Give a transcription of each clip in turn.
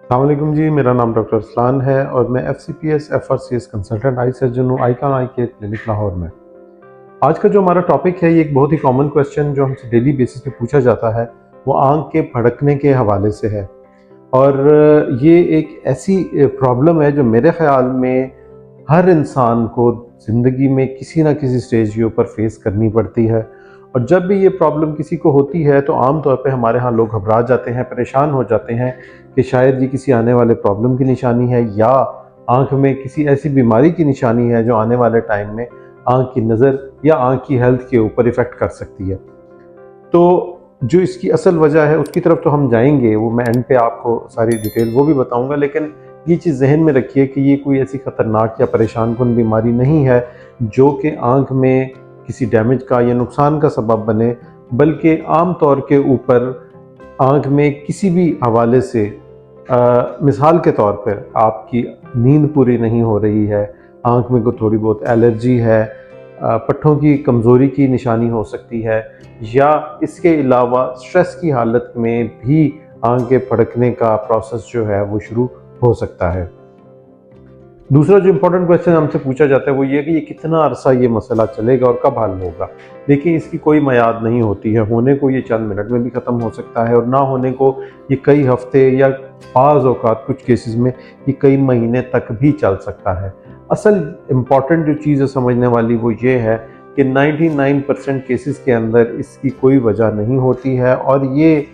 अस्सलाम वालेकुम जी, मेरा नाम डॉक्टर अरसलान है और मैं FCPS FRCS consultant eye surgeon हूँ आईकॉन आई केयर क्लिनिक लाहौर में। आज का जो हमारा टॉपिक है, ये एक बहुत ही कॉमन क्वेश्चन जो हमसे डेली बेसिस पे पूछा जाता है, वो आँख के फड़कने के हवाले से है। और ये एक ऐसी प्रॉब्लम है जो मेरे ख़्याल में हर इंसान को ज़िंदगी में किसी ना किसी स्टेज के ऊपर फेस करनी पड़ती है। और जब भी ये प्रॉब्लम किसी को होती है तो आम तौर पे हमारे यहाँ लोग घबरा जाते हैं, परेशान हो जाते हैं कि शायद ये किसी आने वाले प्रॉब्लम की निशानी है या आँख में किसी ऐसी बीमारी की निशानी है जो आने वाले टाइम में आँख की नज़र या आँख की हेल्थ के ऊपर इफ़ेक्ट कर सकती है। तो जो इसकी असल वजह है उसकी तरफ तो हम जाएंगे, वो मैं एंड पे आपको सारी डिटेल वो भी बताऊंगा। लेकिन ये चीज़ जहन में रखिए कि ये कोई ऐसी ख़तरनाक या परेशान कुन बीमारी नहीं है जो कि आँख में किसी डैमेज का या नुकसान का सबब बने, बल्कि आम तौर के ऊपर आँख में किसी भी हवाले से मिसाल के तौर पर आपकी नींद पूरी नहीं हो रही है, आँख में कोई थोड़ी बहुत एलर्जी है, पट्ठों की कमज़ोरी की निशानी हो सकती है, या इसके अलावा स्ट्रेस की हालत में भी आँख के फड़कने का प्रोसेस जो है वो शुरू हो सकता है। दूसरा जो इम्पोर्टेंट क्वेश्चन हमसे पूछा जाता है वो ये है कि ये कितना अरसा ये मसला चलेगा और कब हल होगा। देखिए, इसकी कोई मियाद नहीं होती है, होने को ये चंद मिनट में भी ख़त्म हो सकता है और ना होने को ये कई हफ्ते या बाज़ औक़ात कुछ केसेस में ये कई महीने तक भी चल सकता है। असल इम्पॉर्टेंट जो चीज़ है समझने वाली वो ये है कि 99% केसेस के अंदर इसकी कोई वजह नहीं होती है और ये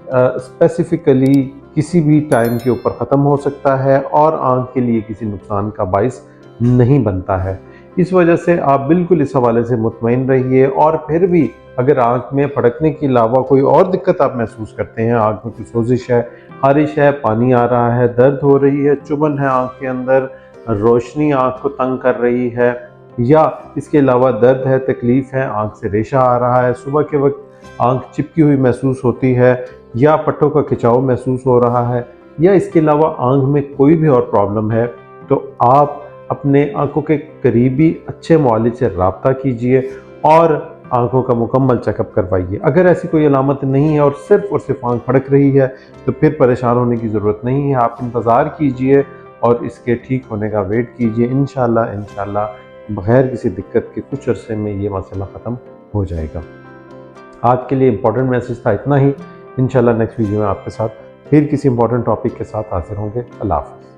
स्पेसिफ़िकली किसी भी टाइम के ऊपर ख़त्म हो सकता है और आँख के लिए किसी नुकसान का बाइस नहीं बनता है। इस वजह से आप बिल्कुल इस हवाले से मुतमईन रहिए। और फिर भी अगर आँख में फड़कने के अलावा कोई और दिक्कत आप महसूस करते हैं, आँख में कोई सोजिश है, ख़ारिश है, पानी आ रहा है, दर्द हो रही है, चुभन है आँख के अंदर, रोशनी आँख को तंग कर रही है, या इसके अलावा दर्द है, तकलीफ़ है, आँख से रेशा आ रहा है, सुबह के वक्त आँख चिपकी हुई महसूस होती है, या पट्टों का खिंचाव महसूस हो रहा है, या इसके अलावा आँख में कोई भी और प्रॉब्लम है, तो आप अपने आँखों के करीबी अच्छे मुआलिज से रब्ता कीजिए और आँखों का मुकम्मल चेकअप करवाइए। अगर ऐसी कोई अलामत नहीं है और सिर्फ आँख फड़क रही है तो फिर परेशान होने की ज़रूरत नहीं है। आप इंतज़ार कीजिए और इसके ठीक होने का वेट कीजिए। इंशाल्लाह बगैर किसी दिक्कत के कुछ अरसे में ये मसला ख़त्म हो जाएगा। आज के लिए इम्पोर्टेंट मैसेज था इतना ही। इंशाल्लाह नेक्स्ट वीडियो में आपके साथ फिर किसी इम्पोर्टेंट टॉपिक के साथ हाजिर होंगे। अल्लाह हाफ़िज़।